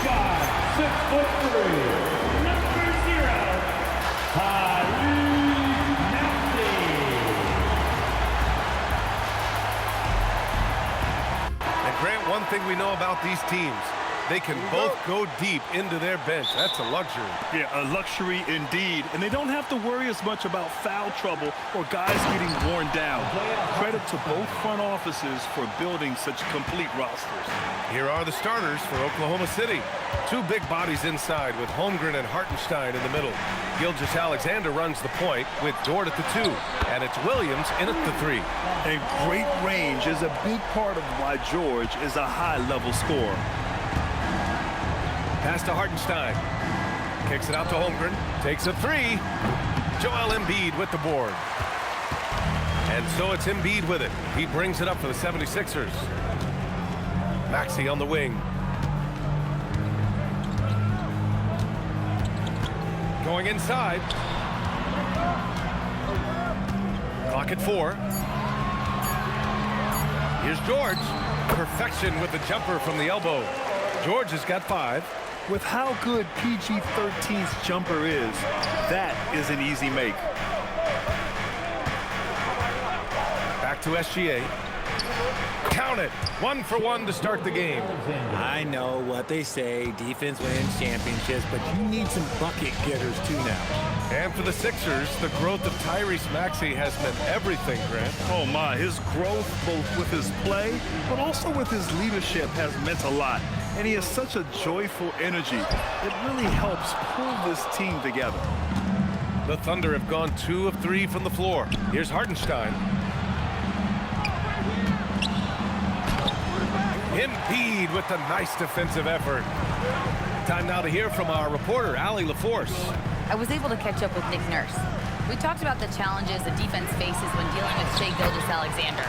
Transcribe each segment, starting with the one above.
6'3", number 0, Tyrese Maxey. And Grant, one thing we know about these teams, they can both go deep into their bench. That's a luxury. Yeah, a luxury indeed. And they don't have to worry as much about foul trouble or guys getting worn down. Credit to both front offices for building such complete rosters. Here are the starters for Oklahoma City. Two big bodies inside with Holmgren and Hartenstein in the middle. Gilgeous-Alexander runs the point with Dort at the 2. And it's Williams in at the 3. And great range is a big part of why George is a high-level scorer. Pass to Hartenstein. Kicks it out to Holmgren. Takes a 3. Joel Embiid with the board. And so it's Embiid with it. He brings it up for the 76ers. Maxey on the wing. Going inside. Clock at 4. Here's George. Perfection with the jumper from the elbow. George has got 5. With how good PG-13's jumper is, that is an easy make. Back to SGA. Count it. 1 for 1 to start the game. I know what they say, defense wins championships, but you need some bucket getters too now. And for the Sixers, the growth of Tyrese Maxey has meant everything, Grant. Oh my, his growth both with his play, but also with his leadership has meant a lot. And he has such a joyful energy. It really helps pull this team together. The Thunder have gone 2 of 3 from the floor. Here's Hartenstein. Embiid with the nice defensive effort. Time now to hear from our reporter, Allie LaForce. I was able to catch up with Nick Nurse. We talked about the challenges the defense faces when dealing with Shai Gilgeous-Alexander.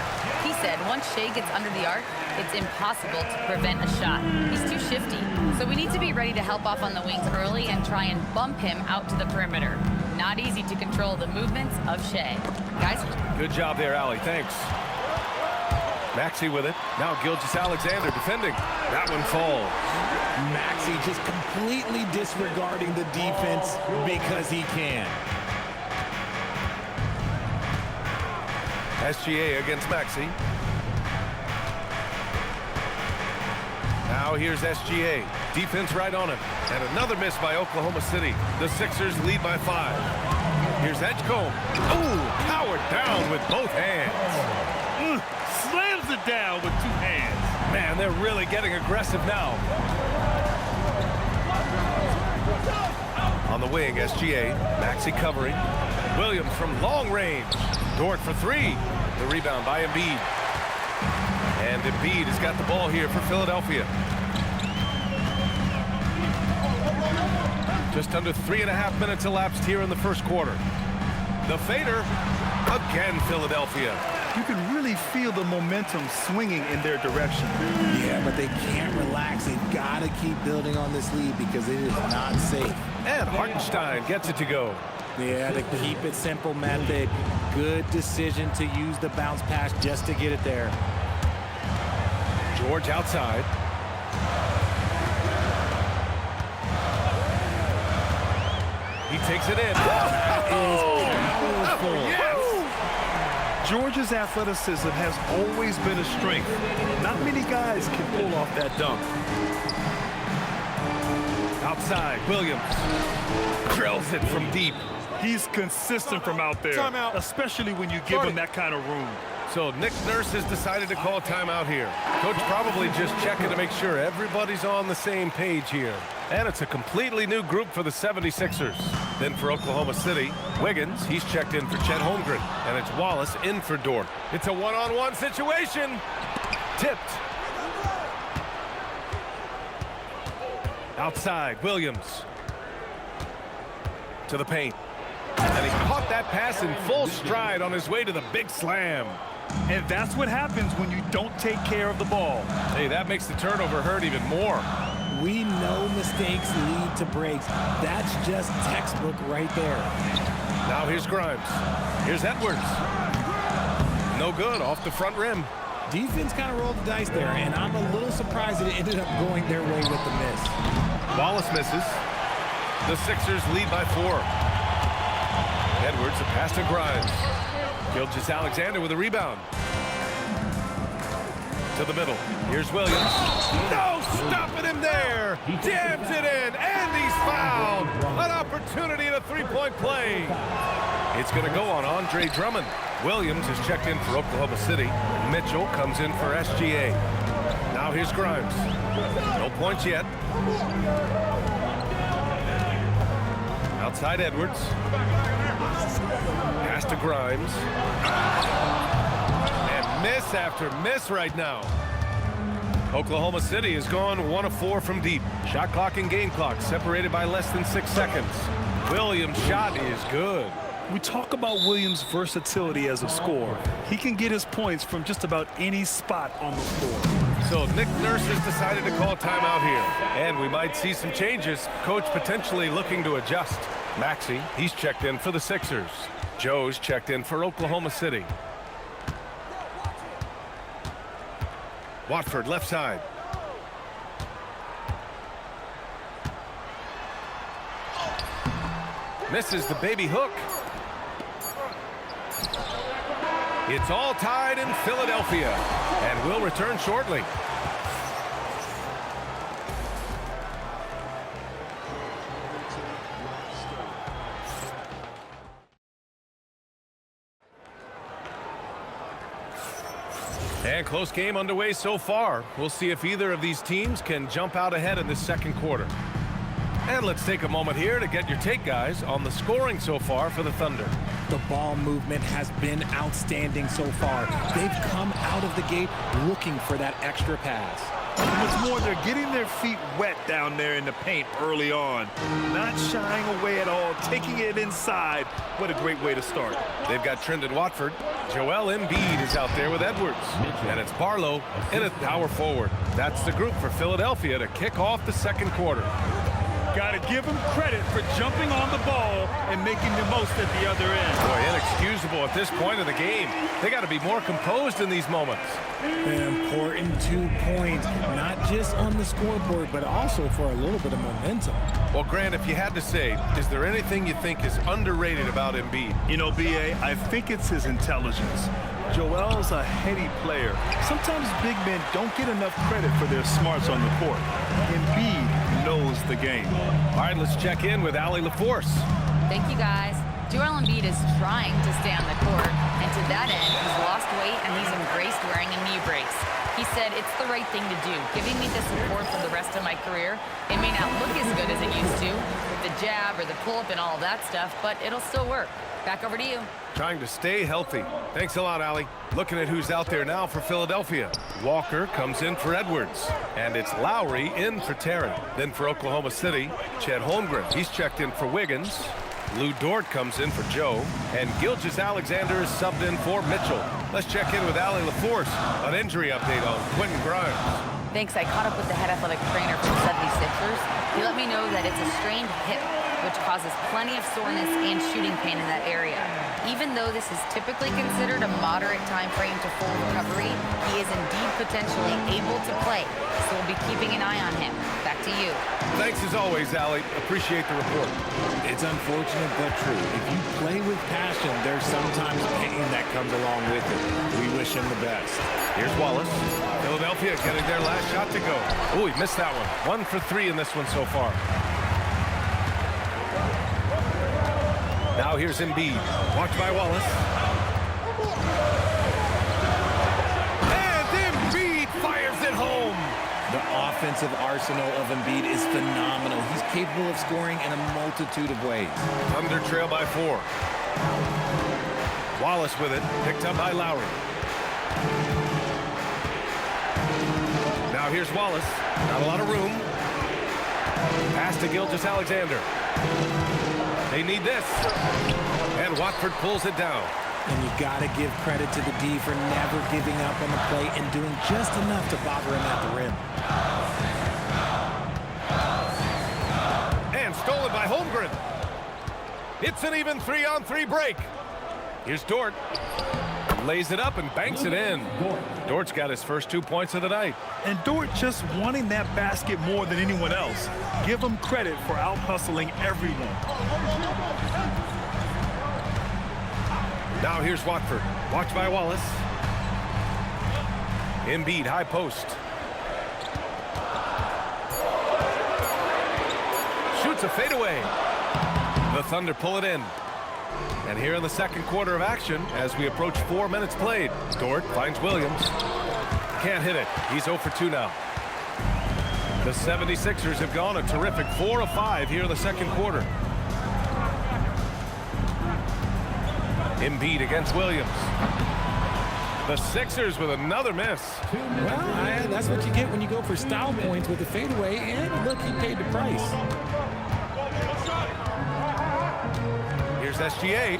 He said once Shai gets under the arc, it's impossible to prevent a shot. He's too shifty. So we need to be ready to help off on the wings early and try and bump him out to the perimeter. Not easy to control the movements of Shai. Guys? Good job there, Allie. Thanks. Maxey with it. Now Gilgeous-Alexander defending. That one falls. Maxey just completely disregarding the defense because he can. SGA against Maxey. Now here's SGA. Defense right on him. And another miss by Oklahoma City. The Sixers lead by 5. Here's Edgecombe. Ooh, powered down with both hands. Slams it down with 2 hands. Man, they're really getting aggressive now. On the wing, SGA. Maxey covering. Williams from long range. Dort for 3. The rebound by Embiid. And Embiid has got the ball here for Philadelphia. Just under 3.5 minutes elapsed here in the first quarter. The fader. Again, Philadelphia. You can really feel the momentum swinging in their direction. Yeah, but they can't relax. They've got to keep building on this lead because it is not safe. And Hartenstein gets it to go. Yeah, the keep it simple method. Good decision to use the bounce pass just to get it there. George outside. He takes it in. George's athleticism has always been a strength. Not many guys can pull off that dunk. Outside, Williams drills it from deep. He's consistent from out there, especially when you give him that kind of room. So Nick Nurse has decided to call timeout here. Coach probably just checking to make sure everybody's on the same page here. And it's a completely new group for the 76ers. Then for Oklahoma City, Wiggins, he's checked in for Chet Holmgren. And it's Wallace in for Dort. It's a one-on-one situation. Tipped. Outside, Williams. To the paint. And he caught that pass in full stride on his way to the big slam. And that's what happens when you don't take care of the ball. Hey, that makes the turnover hurt even more. We know mistakes lead to breaks. That's just textbook right there. Now here's Grimes. Here's Edwards. No good, off the front rim. Defense kind of rolled the dice there, and I'm a little surprised that it ended up going their way with the miss. Wallace misses. The Sixers lead by 4. Edwards, a pass to Grimes. Gilgeous-Alexander with a rebound. To the middle. Here's Williams. No stopping him there. Jams it in, and he's fouled. An opportunity at a three-point play. It's going to go on Andre Drummond. Williams is checked in for Oklahoma City. Mitchell comes in for SGA. Now here's Grimes. No points yet. Outside Edwards. Pass to Grimes. And miss after miss right now. Oklahoma City has gone 1 of 4 from deep. Shot clock and game clock separated by less than 6 seconds. Williams' shot is good. We talk about Williams' versatility as a scorer. He can get his points from just about any spot on the floor. So Nick Nurse has decided to call timeout here. And we might see some changes. Coach potentially looking to adjust. Maxey, he's checked in for the Sixers. Joe's checked in for Oklahoma City. Watford left side. Misses the baby hook. It's all tied in Philadelphia, and we'll return shortly. And close game underway so far. We'll see if either of these teams can jump out ahead in this second quarter. And let's take a moment here to get your take, guys, on the scoring so far for the Thunder. The ball movement has been outstanding so far. They've come out of the gate looking for that extra pass. And what's more, they're getting their feet wet down there in the paint early on. Not shying away at all, taking it inside. What a great way to start. They've got Trendon Watford. Joel Embiid is out there with Edwards. And it's Barlow in at power forward. That's the group for Philadelphia to kick off the second quarter. Got to give them credit for jumping on the ball and making the most at the other end. Boy, inexcusable at this point of the game. They got to be more composed in these moments. An important 2 points, not just on the scoreboard, but also for a little bit of momentum. Well, Grant, if you had to say, is there anything you think is underrated about Embiid? You know, B.A., I think it's his intelligence. Joel's a heady player. Sometimes big men don't get enough credit for their smarts on the court. Embiid knows the game. All right, let's check in with Allie LaForce. Thank you, guys. Joel Embiid is trying to stay on the court, and to that end, he's lost weight and he's embraced wearing a knee brace. He said it's the right thing to do, giving me the support for the rest of my career. It may not look as good as it used to, with the jab or the pull-up and all that stuff, but it'll still work. Back over to you. Trying to stay healthy. Thanks a lot, Allie. Looking at who's out there now for Philadelphia. Walker comes in for Edwards. And it's Lowry in for Terry. Then for Oklahoma City, Chet Holmgren. He's checked in for Wiggins. Lou Dort comes in for Joe. And Gilgeous-Alexander is subbed in for Mitchell. Let's check in with Allie LaForce. An injury update on Quentin Grimes. Thanks. I caught up with the head athletic trainer for the 76ers. He let me know that it's a strained hip, which causes plenty of soreness and shooting pain in that area. Even though this is typically considered a moderate time frame to full recovery, he is indeed potentially able to play. So we'll be keeping an eye on him. Back to you. Thanks as always, Allie. Appreciate the report. It's unfortunate but true. If you play with passion, there's sometimes pain that comes along with it. We wish him the best. Here's Wallace. Philadelphia getting their last shot to go. Oh, he missed that one. 1 for 3 in this one so far. Now here's Embiid. Watched by Wallace. And Embiid fires it home. The offensive arsenal of Embiid is phenomenal. He's capable of scoring in a multitude of ways. Thunder trail by 4. Wallace with it. Picked up by Lowry. Now here's Wallace. Not a lot of room. Pass to Gilgeous-Alexander. They need this. And Watford pulls it down. And you got to give credit to the D for never giving up on the play and doing just enough to bother him at the rim. And stolen by Holmgren. It's an even 3-on-3 break. Here's Dort. Lays it up and banks it in. Dort's got his first 2 points of the night. And Dort just wanting that basket more than anyone else. Give him credit for out-hustling everyone. Now here's Watford. Watched by Wallace. Embiid, high post. Shoots a fadeaway. The Thunder pull it in. And here in the second quarter of action, as we approach 4 minutes played, Dort finds Williams. Can't hit it. He's 0 for 2 now. The 76ers have gone a terrific 4 of 5 here in the second quarter. Embiid against Williams. The Sixers with another miss. Well, that's what you get when you go for style points with the fadeaway. And look, he paid the price. Here's SGA.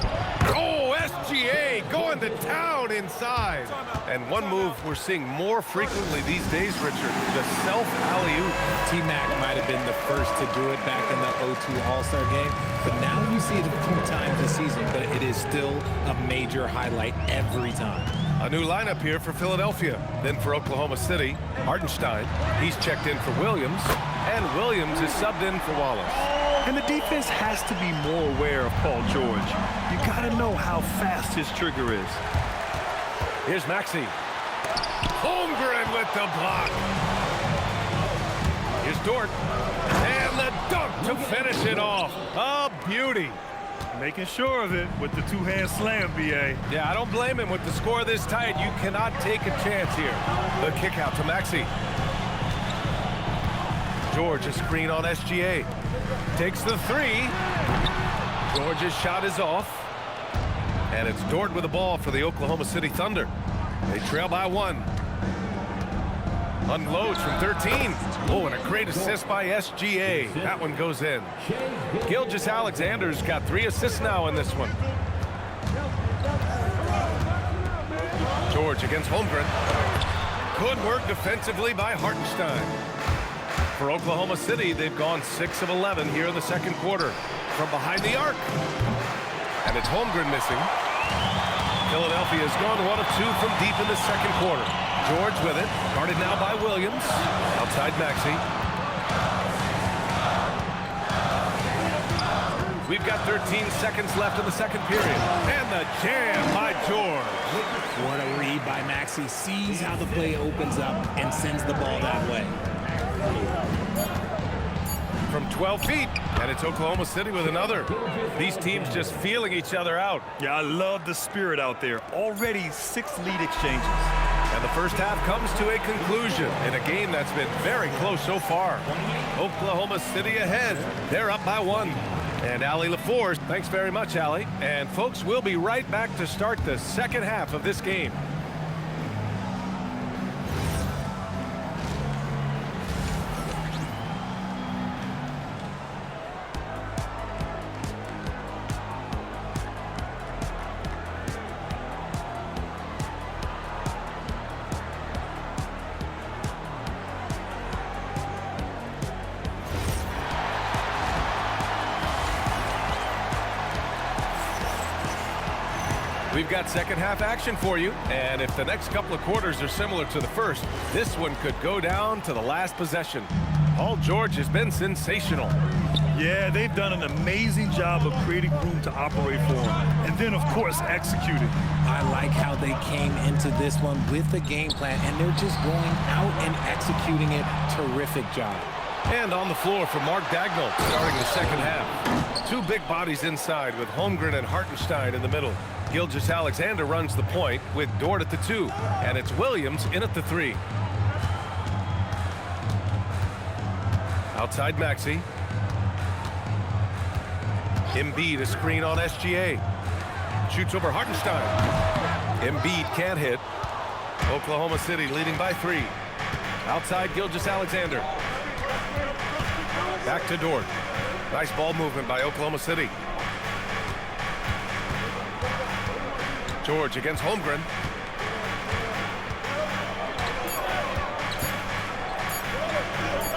Oh, SGA going to town inside. And one move we're seeing more frequently these days, Richard, the self-alley-oop. T-Mac might have been the first to do it back in the 02 All-Star game, but now you see it a few times this season, but it is still a major highlight every time. A new lineup here for Philadelphia. Then for Oklahoma City, Hartenstein. He's checked in for Williams, and Williams is subbed in for Wallace. And the defense has to be more aware of Paul George. You got to know how fast his trigger is. Here's Maxey. Holmgren with the block. Here's Dort. And the dunk to finish it off. A beauty. Making sure of it with the two-hand slam, B.A. Yeah, I don't blame him with the score this tight. You cannot take a chance here. The kick out to Maxey. George, a screen on SGA. Takes the three. George's shot is off. And it's Dort with the ball for the Oklahoma City Thunder. They trail by 1. Unloads from 13. Oh, and a great assist by SGA. That one goes in. Gilgeous-Alexander's got 3 assists now in this one. George against Holmgren. Good work defensively by Hartenstein. For Oklahoma City, they've gone 6 of 11 here in the second quarter. From behind the arc. And it's Holmgren missing. Philadelphia has gone 1 of 2 from deep in the second quarter. George with it. Guarded now by Williams. Outside Maxey. We've got 13 seconds left in the second period. And the jam by George. What a read by Maxey. Sees how the play opens up and sends the ball that way. From 12 feet, and it's Oklahoma City with another. These teams just feeling each other out. Yeah, I love the spirit out there. Already 6 lead exchanges. And the first half comes to a conclusion in a game that's been very close so far. Oklahoma City ahead. They're up by 1. And Allie LaForce, thanks very much, Allie. And folks, we'll be right back to start the second half of this game. We've got second half action for you, and if the next couple of quarters are similar to the first, this one could go down to the last possession. Paul George has been sensational. Yeah, they've done an amazing job of creating room to operate for him, and then, of course, executing. I like how they came into this one with the game plan, and they're just going out and executing it. Terrific job. And on the floor for Mark Daigneault, starting the second half. 2 big bodies inside with Holmgren and Hartenstein in the middle. Gilgeous-Alexander runs the point with Dort at the 2, and it's Williams in at the 3. Outside Maxey. Embiid, a screen on SGA. Shoots over Hartenstein. Embiid can't hit. Oklahoma City leading by 3. Outside Gilgeous-Alexander. Back to Dort. Nice ball movement by Oklahoma City. George against Holmgren.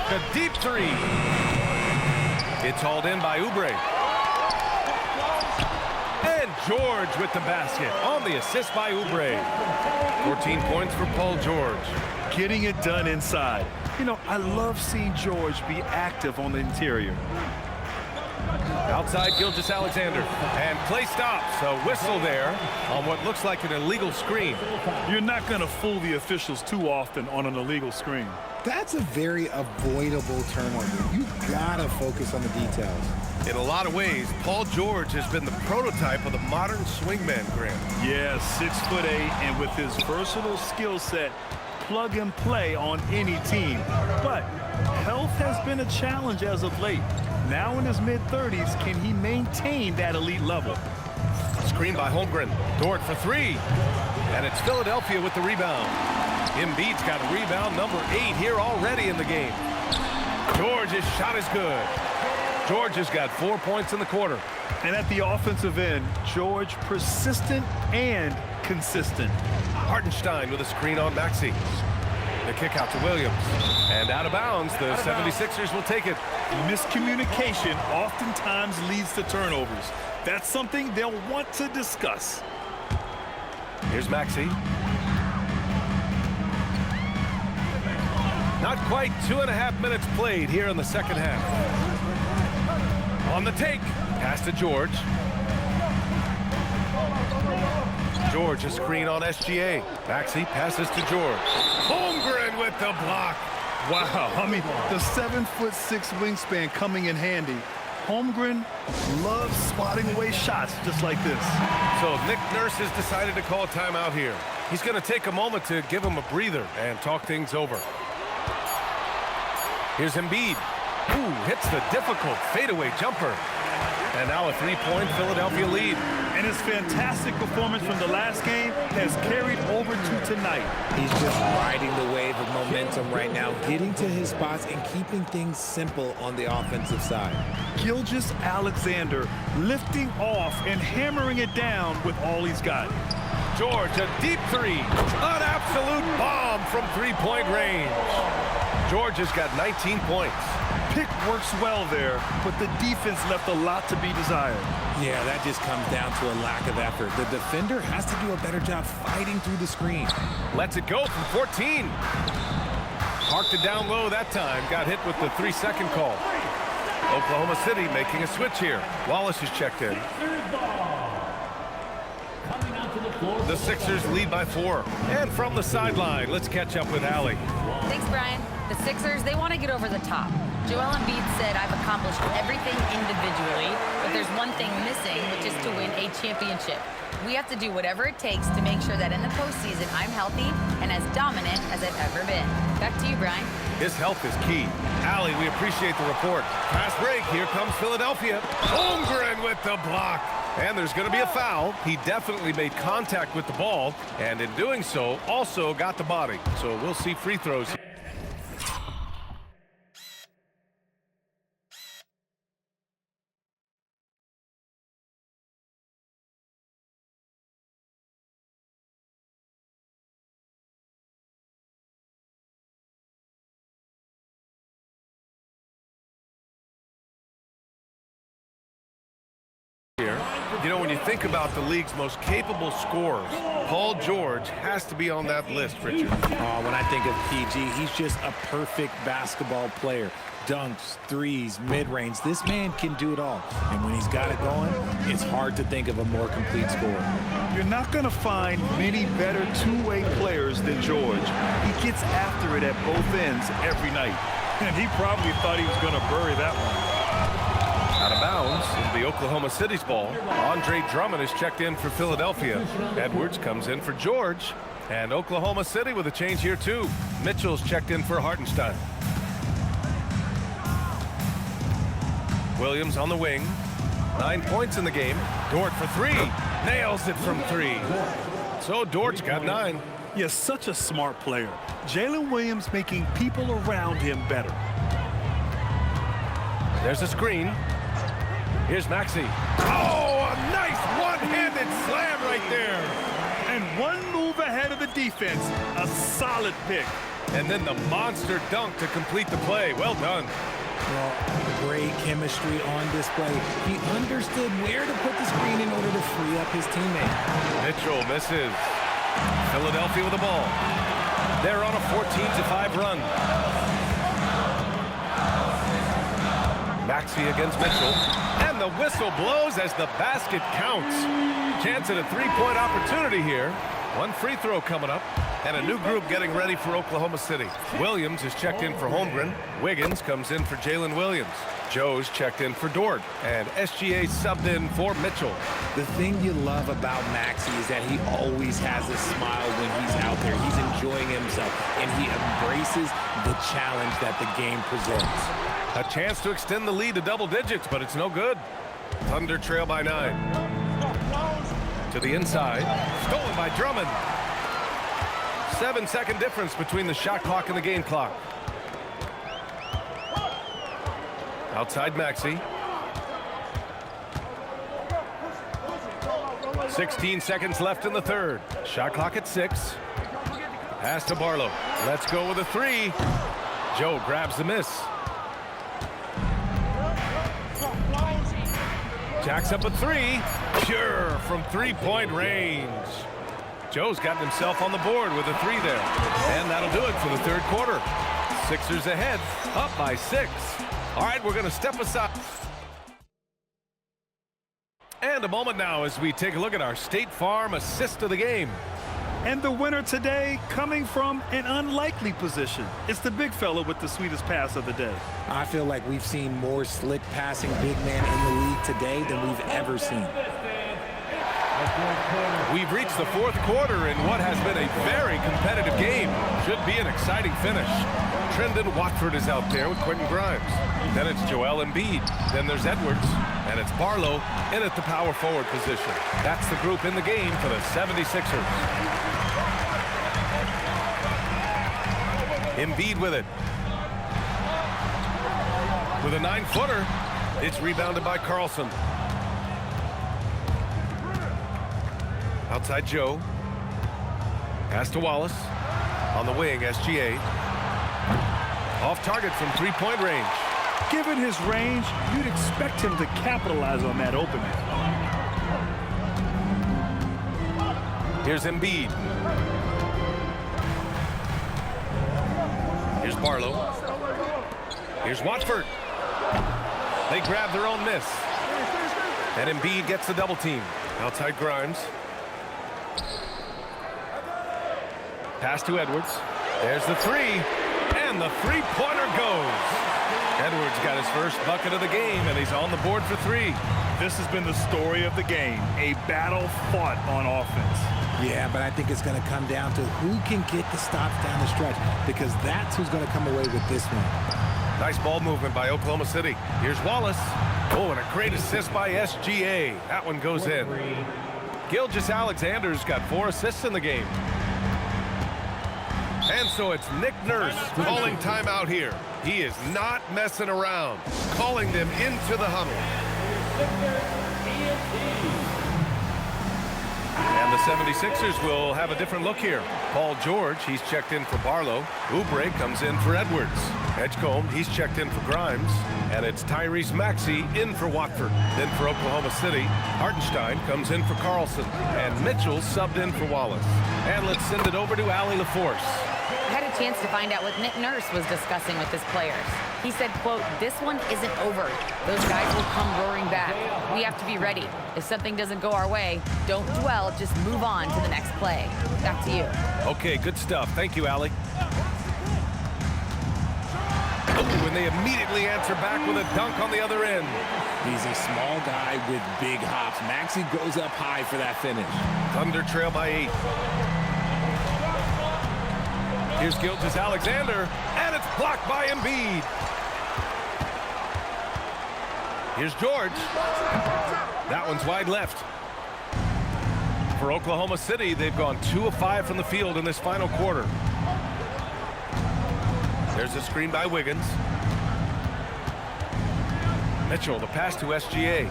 The deep 3. It's hauled in by Oubre. And George with the basket on the assist by Oubre. 14 points for Paul George. Getting it done inside. You know, I love seeing George be active on the interior. Outside Gilgeous-Alexander. And play stops. A whistle there on what looks like an illegal screen. You're not going to fool the officials too often on an illegal screen. That's a very avoidable turnover. You gotta focus on the details. In a lot of ways, Paul George has been the prototype of the modern swingman, Grant. Yeah, 6'8", and with his versatile skill set, plug and play on any team. But health has been a challenge as of late. Now in his mid-30s, can he maintain that elite level? Screen by Holmgren. Dort for three. And it's Philadelphia with the rebound. Embiid's got rebound number 8 here already in the game. George's shot is good. George has got 4 points in the quarter. And at the offensive end, George persistent and consistent. Hartenstein with a screen on Maxey. The kick out to Williams. And out of bounds, the 76ers will take it. Miscommunication oftentimes leads to turnovers. That's something they'll want to discuss. Here's Maxey. Not quite 2.5 minutes played here in the second half. On the take, pass to George. George, a screen on SGA. Maxey passes to George. Holmgren with the block. Wow, I mean, the 7'6" wingspan coming in handy. Holmgren loves spotting away shots just like this. So Nick Nurse has decided to call a timeout here. He's going to take a moment to give him a breather and talk things over. Here's Embiid. Ooh, hits the difficult fadeaway jumper. And now a 3-point Philadelphia lead. And his fantastic performance from the last game has carried over to tonight. He's just riding the wave of momentum right now, getting to his spots and keeping things simple on the offensive side. Gilgeous-Alexander lifting off and hammering it down with all he's got. George, a deep three. An absolute bomb from 3-point range. George has got 19 points. Pick works well there, but the defense left a lot to be desired. Yeah, that just comes down to a lack of effort. The defender has to do a better job fighting through the screen. Lets it go from 14. Parked it down low that time. Got hit with the 3-second call. Oklahoma City making a switch here. Wallace is checked in. The Sixers lead by 4. And from the sideline, let's catch up with Allie. Thanks, Brian. The Sixers, they want to get over the top. Joel Embiid said, I've accomplished everything individually, but there's one thing missing, which is to win a championship. We have to do whatever it takes to make sure that in the postseason, I'm healthy and as dominant as I've ever been. Back to you, Brian. His health is key. Allie, we appreciate the report. Fast break. Here comes Philadelphia. Holmgren with the block. And there's going to be a foul. He definitely made contact with the ball, and in doing so, also got the body. So we'll see free throws. You know, when you think about the league's most capable scorers, Paul George has to be on that list, Richard. When I think of PG, he's just a perfect basketball player. Dunks, threes, mid-range. This man can do it all. And when he's got it going, it's hard to think of a more complete scorer. You're not going to find many better two-way players than George. He gets after it at both ends every night. And he probably thought he was going to bury that one. Out of bounds is the Oklahoma City's ball. Andre Drummond is checked in for Philadelphia. Edwards comes in for George. And Oklahoma City with a change here, too. Mitchell's checked in for Hartenstein. Williams on the wing. 9 points in the game. Dort for 3. Nails it from 3. So Dort's got 9. Yes, such a smart player. Jalen Williams making people around him better. There's a screen. Here's Maxey. Oh, a nice one-handed slam right there. And one move ahead of the defense. A solid pick. And then the monster dunk to complete the play. Well done. Well, great chemistry on display. He understood where to put the screen in order to free up his teammate. Mitchell misses. Philadelphia with the ball. They're on a 14-5 run. Maxey against Mitchell. And the whistle blows as the basket counts. Chance at a three-point opportunity here. One free throw coming up. And a new group getting ready for Oklahoma City. Williams is checked in for Holmgren. Wiggins comes in for Jalen Williams. Joe's checked in for Dort. And SGA subbed in for Mitchell. The thing you love about Maxey is that he always has a smile when he's out there. He's enjoying himself, and he embraces the challenge that the game presents. A chance to extend the lead to double digits, but it's no good. Thunder trail by 9. To the inside. Stolen by Drummond. 7-second difference between the shot clock and the game clock. Outside Maxey. 16 seconds left in the third. Shot clock at 6. Pass to Barlow. Let's go with a 3. Joe grabs the miss. Jacks up a 3. Pure from three-point range. Joe's gotten himself on the board with a 3 there. And that'll do it for the third quarter. Sixers ahead, up by 6. All right, we're going to step aside. And a moment now as we take a look at our State Farm assist of the game. And the winner today coming from an unlikely position. It's the big fella with the sweetest pass of the day. I feel like we've seen more slick passing big man in the league today than we've ever seen. We've reached the fourth quarter in what has been a very competitive game. Should be an exciting finish. Trendon Watford is out there with Quentin Grimes. Then it's Joel Embiid. Then there's Edwards. And it's Barlow in at the power forward position. That's the group in the game for the 76ers. Embiid with it. With a 9-footer. It's rebounded by Carlson. Outside Joe. Pass to Wallace. On the wing, SGA. Off target from three-point range. Given his range, you'd expect him to capitalize on that opening. Here's Embiid. Here's Barlow. Here's Watford. They grab their own miss. And Embiid gets the double team. Outside Grimes. Pass to Edwards. There's the 3. And the three-pointer goes. Edwards got his first bucket of the game, and he's on the board for 3. This has been the story of the game, a battle fought on offense. Yeah, but I think it's going to come down to who can get the stops down the stretch, because that's who's going to come away with this one. Nice ball movement by Oklahoma City. Here's Wallace. Oh, and a great assist by SGA. That one goes in. Gilgeous-Alexander's got 4 assists in the game. And so it's Nick Nurse calling timeout here. He is not messing around, calling them into the huddle. And the 76ers will have a different look here. Paul George, he's checked in for Barlow. Oubre comes in for Edwards. Edgecombe, he's checked in for Grimes. And it's Tyrese Maxey in for Watford. Then for Oklahoma City, Hartenstein comes in for Carlson. And Mitchell subbed in for Wallace. And let's send it over to Allie LaForce. I had a chance to find out what Nick Nurse was discussing with his players. He said, quote, "This one isn't over. Those guys will come roaring back. We have to be ready. If something doesn't go our way, don't dwell, just move on to the next play." Back to you. Okay, good stuff. Thank you, Allie. Oh, and they immediately answer back with a dunk on the other end. He's a small guy with big hops. Maxey goes up high for that finish. Thunder trail by 8. Here's Gilgeous-Alexander, and it's blocked by Embiid. Here's George. That one's wide left. For Oklahoma City, they've gone 2 of 5 from the field in this final quarter. There's a screen by Wiggins. Mitchell, the pass to SGA.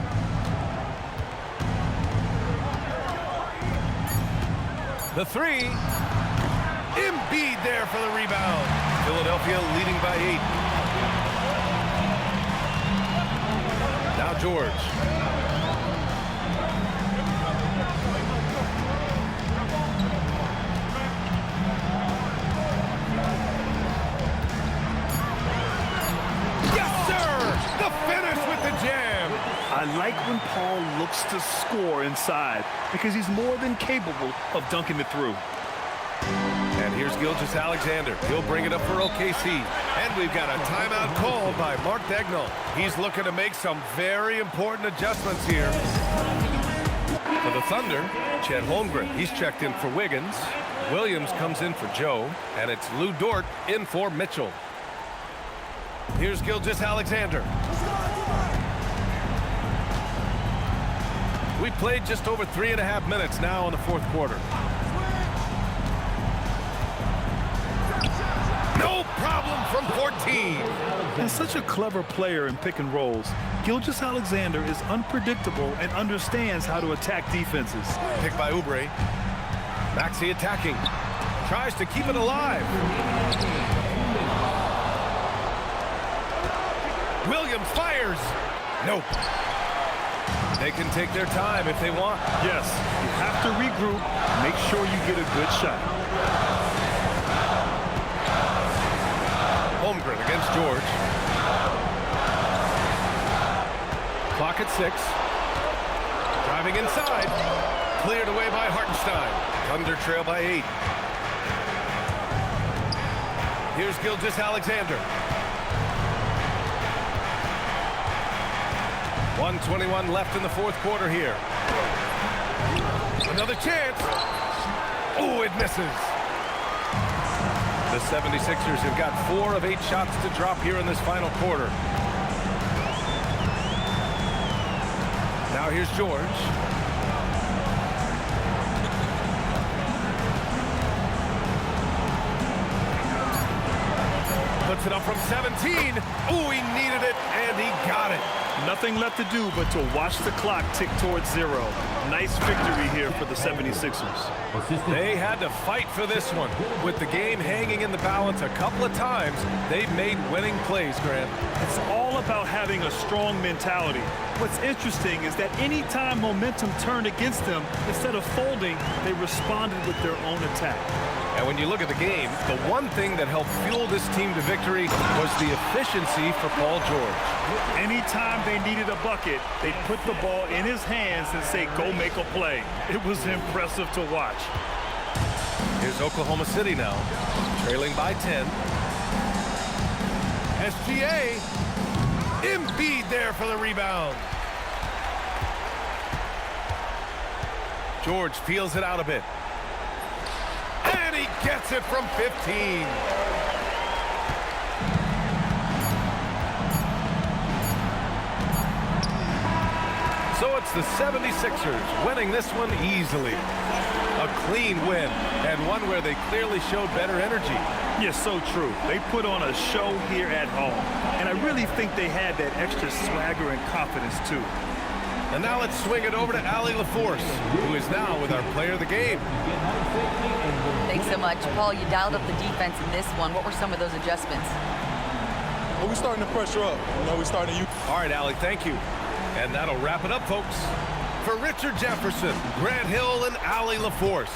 The 3. Embiid there for the rebound. Philadelphia leading by 8. George. Yes, sir! The finish with the jam. I like when Paul looks to score inside because he's more than capable of dunking it through. And here's Gilgeous-Alexander. He'll bring it up for OKC. And we've got a timeout called by Mark Daigneault. He's looking to make some very important adjustments here. For the Thunder, Chet Holmgren. He's checked in for Wiggins. Williams comes in for Joe. And it's Lou Dort in for Mitchell. Here's Gilgeous-Alexander. We played just over 3.5 minutes now in the fourth quarter. No problem from 14. And such a clever player in pick and rolls, Gilgeous-Alexander is unpredictable and understands how to attack defenses. Pick by Oubre. Maxey attacking. Tries to keep it alive. Williams fires. Nope. They can take their time if they want. Yes, you have to regroup, make sure you get a good shot. Holmgren against George. Clock at 6. Driving inside. Cleared away by Hartenstein. Thunder trail by 8. Here's Gilgeous-Alexander. 1:21 left in the fourth quarter here. Another chance. Oh, it misses. The 76ers have got 4 of 8 shots to drop here in this final quarter. Now here's George. Puts it up from 17. Ooh, he needed it, and he got it. Nothing left to do but to watch the clock tick towards 0. Nice victory here for the 76ers. They had to fight for this one. With the game hanging in the balance a couple of times, they've made winning plays, Grant. It's all about having a strong mentality. What's interesting is that anytime momentum turned against them, instead of folding, they responded with their own attack. And when you look at the game, the one thing that helped fuel this team to victory was the efficiency for Paul George. Anytime they needed a bucket, they put the ball in his hands and say, go make a play. It was impressive to watch. Here's Oklahoma City now, trailing by 10. SGA, Embiid there for the rebound. George feels it out a bit. And he gets it from 15. So it's the 76ers winning this one easily. A clean win, and one where they clearly showed better energy. Yes, so true. They put on a show here at home, and I really think they had that extra swagger and confidence too. And now let's swing it over to Allie LaForce, who is now with our player of the game. Thanks so much. Paul, you dialed up the defense in this one. What were some of those adjustments? Well, we're starting to pressure up. We're starting to... All right, Allie, thank you. And that'll wrap it up, folks. For Richard Jefferson, Grant Hill, and Allie LaForce,